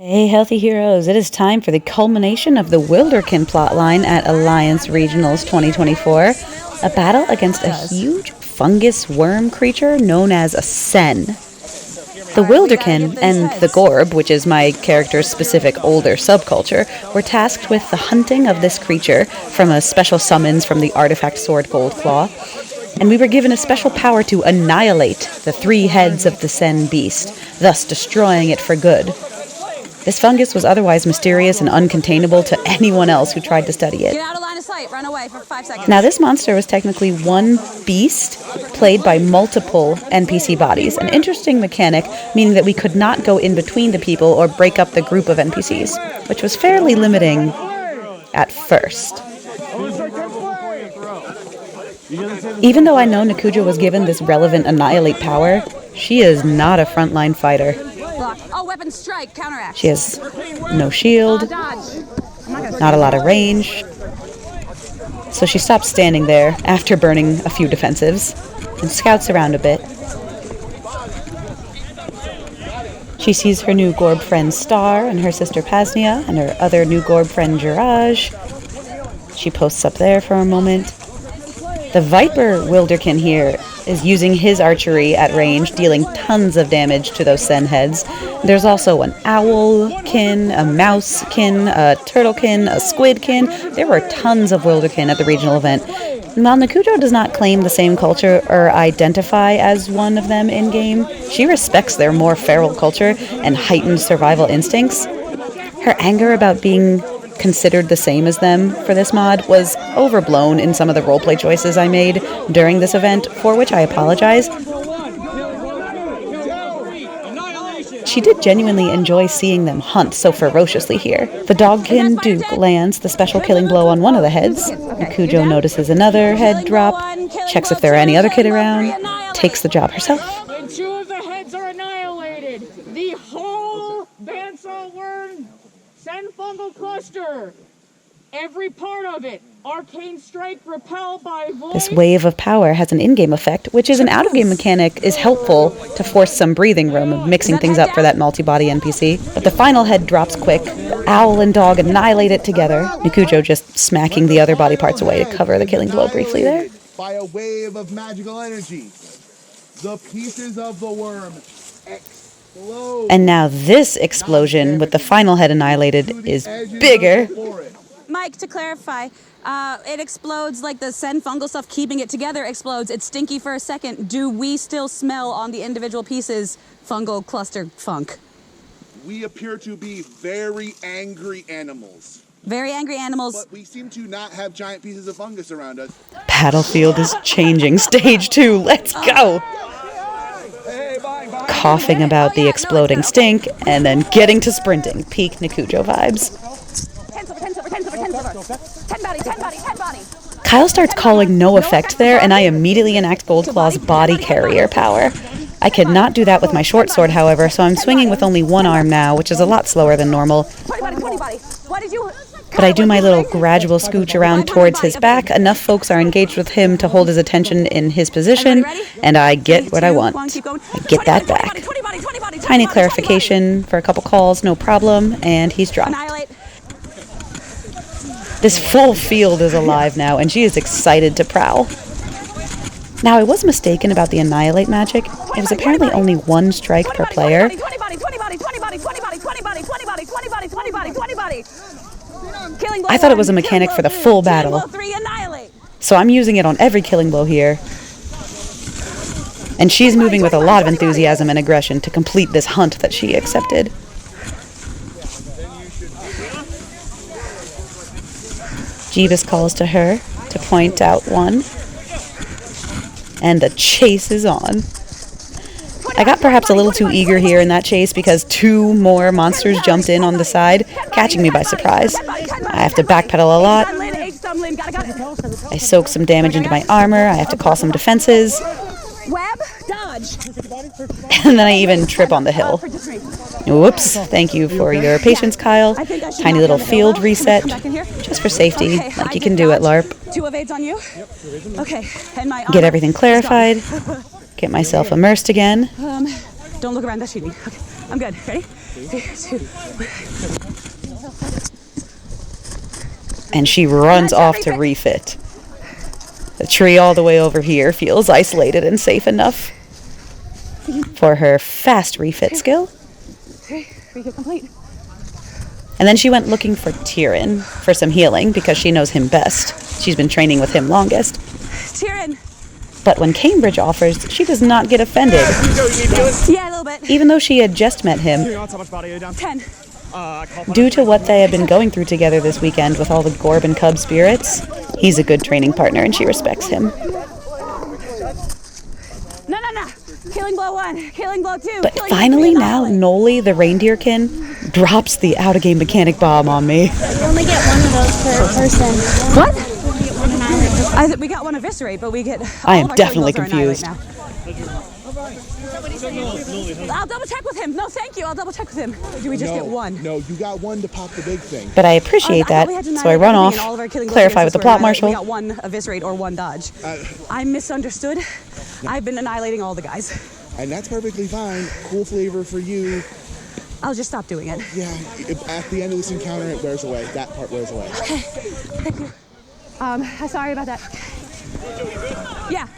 Hey, healthy heroes, it is time for the culmination of the Wilderkin plotline at Alliance Regionals 2024, a battle against a huge fungus worm creature known as a SEN. The Wilderkin and the Gorb, which is my character's specific older subculture, were tasked with the hunting of this creature from a special summons from the artifact sword Goldclaw, and we were given a special power to annihilate the 3 heads of the SEN beast, thus destroying it for good. This fungus was otherwise mysterious and uncontainable to anyone else who tried to study it. Get out of line of sight. Run away for 5 seconds. Now, this monster was technically one beast played by multiple NPC bodies, an interesting mechanic, meaning that we could not go in between the people or break up the group of NPCs, which was fairly limiting at first. Even though I know Nakujo was given this relevant annihilate power, she is not a frontline fighter. Oh, weapon strike, counteract. She has no shield, not a lot of range, so she stops standing there after burning a few defensives and scouts around a bit. She sees her new Gorb friend Star and her sister Pasnia and her other new Gorb friend Jiraj. She posts up there for a moment. The Viper Wilderkin here is using his archery at range, dealing tons of damage to those Sen heads. There's also an Owlkin, a Mousekin, a Turtlekin, a Squidkin. There were tons of Wilderkin at the regional event. While Nakujo does not claim the same culture or identify as one of them in-game, she respects their more feral culture and heightened survival instincts. Her anger about being considered the same as them for this mod was overblown in some of the roleplay choices I made during this event, for which I apologize. She did genuinely enjoy seeing them hunt so ferociously here. The Dogkin Duke lands the special killing blow on one of the heads. Nakujo notices another head drop, checks if there are any other kid around, takes the job herself. When 2 of the heads are annihilated, the whole bandsaw worm Sen fungal cluster, every part of it, arcane strike, repel by void. This wave of power has an in-game effect, which is an out-of-game mechanic, is helpful to force some breathing room of mixing things up for that multi-body NPC. But the final head drops quick. The owl and dog annihilate it together. Nakujo just smacking the other body parts away to cover the killing blow briefly there. By a wave of magical energy, the pieces of the worm explode. And now this explosion with the final head annihilated is bigger. Mike, to clarify, it explodes like the Sen fungal stuff keeping it together explodes. It's stinky for a second. Do we still smell on the individual pieces fungal cluster funk? We appear to be very angry animals. Very angry animals. But we seem to not have giant pieces of fungus around us. Battlefield is changing. Stage 2. Let's go. Coughing about the exploding stink, and then getting to sprinting. Peak Nakujo vibes. 10 body. Kyle starts calling no effect there, and I immediately enact Goldclaw's body carrier power. I cannot do that with my short sword, however, so I'm swinging with only one arm now, which is a lot slower than normal. 20 body. Why did you... But I do my little gradual scooch around towards his back. Enough folks are engaged with him to hold his attention in his position, and I get what I want. I get that back. Tiny clarification for a couple calls, no problem, and he's dropped. This full field is alive now, and she is excited to prowl. Now, I was mistaken about the Annihilate magic. It was apparently only 1 strike per player. I thought it was a mechanic for the full battle. So I'm using it on every killing blow here. And she's moving with a lot of enthusiasm and aggression to complete this hunt that she accepted. Jeeves calls to her to point out one. And the chase is on. I got perhaps a little too eager here in that chase because 2 more monsters jumped in on the side, catching me by surprise. I have to backpedal a lot. I soak some damage into my armor. I have to call some defenses. Web, dodge. And then I even trip on the hill. Whoops. Thank you for your patience, Kyle. Tiny little field reset, just for safety, like you can do at LARP. 2 evades on you. Okay. Get everything clarified. Get myself immersed again. Don't look around, that's cheating. Okay, I'm good. Ready? And she runs off to refit. The tree all the way over here feels isolated and safe enough for her fast refit skill. Refit complete. And then she went looking for Tyrion for some healing because she knows him best. She's been training with him longest. Tyrion. But when Cambridge offers, she does not get offended. Yeah, a little bit. Even though she had just met him. 10. Due to what they had been going through together this weekend with all the Gorb and Cub spirits, he's a good training partner and she respects him. No. Killing blow 1. Killing blow 2. But finally now, Noli, the reindeerkin, drops the out-of-game mechanic bomb on me. You only get one of those per person. What? You only get one annihilate. We got one eviscerate, but we get. I am all of our definitely killing blows are confused. annihilate now. I'll double check with him. No, thank you. I'll double check with him. Do we just get one? No, you got one to pop the big thing. But I appreciate that, so I run off, clarify with the plot marshal. We got one eviscerate or one dodge. I misunderstood. I've been annihilating all the guys. And that's perfectly fine. Cool flavor for you. I'll just stop doing it. Yeah, at the end of this encounter, it wears away. That part wears away. Thank you. Sorry about that. Yeah.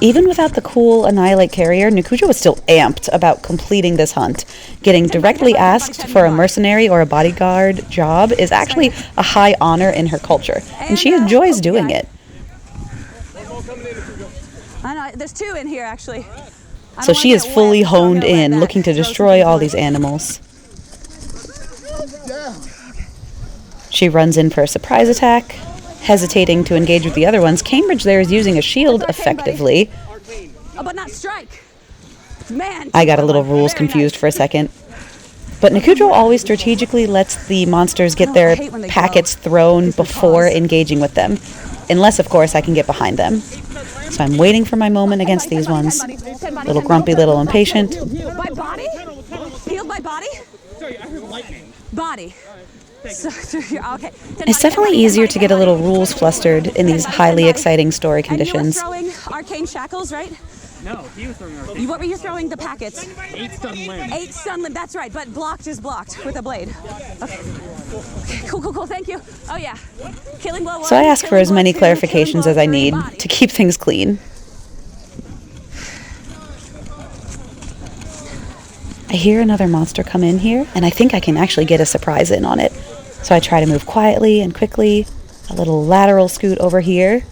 Even without the cool Annihilate carrier, Nakuja was still amped about completing this hunt. Getting directly asked for a mercenary or a bodyguard job is actually a high honor in her culture, and she enjoys doing it. I know, there's 2 in here actually. So she is fully honed in, looking to destroy all these animals. She runs in for a surprise attack. Hesitating to engage with the other ones, Cambridge there is using a shield effectively. Oh, but not strike. Man. I got a little rules confused for a second. But Nakudro always strategically lets the monsters get their packets thrown before engaging with them. Unless, of course, I can get behind them. So I'm waiting for my moment against these ones. Little grumpy, little impatient. By body? Peeled by body? Sorry, I heard lightning. Body. So, okay. It's definitely easier to get a little rules flustered in these highly exciting story conditions. And you were throwing arcane shackles, right? No, he was throwing arcane. What were you throwing the packets? 8 stun limbs. 8 stun limbs, that's right, but blocked is blocked with a blade. Okay. Cool, thank you. Oh yeah. Killing blow 1. So I ask for as many 2, clarifications as I need to keep things clean. I hear another monster come in here, and I think I can actually get a surprise in on it. So I try to move quietly and quickly, a little lateral scoot over here,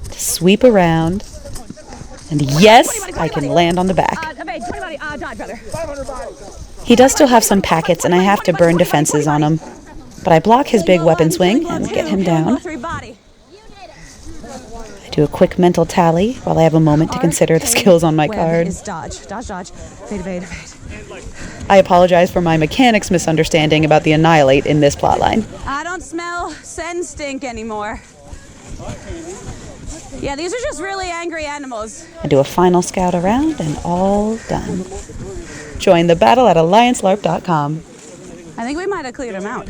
to sweep around, and yes, I can land on the back. He does still have some packets, and I have to burn defenses on him, but I block his big weapon swing and get him down. I do a quick mental tally while I have a moment to consider the skills on my card. Dodge, evade. I apologize for my mechanics misunderstanding about the Annihilate in this plotline. I don't smell SEN stink anymore. Yeah, these are just really angry animals. I do a final scout around and all done. Join the battle at alliancelarp.com. I think we might have cleared them out.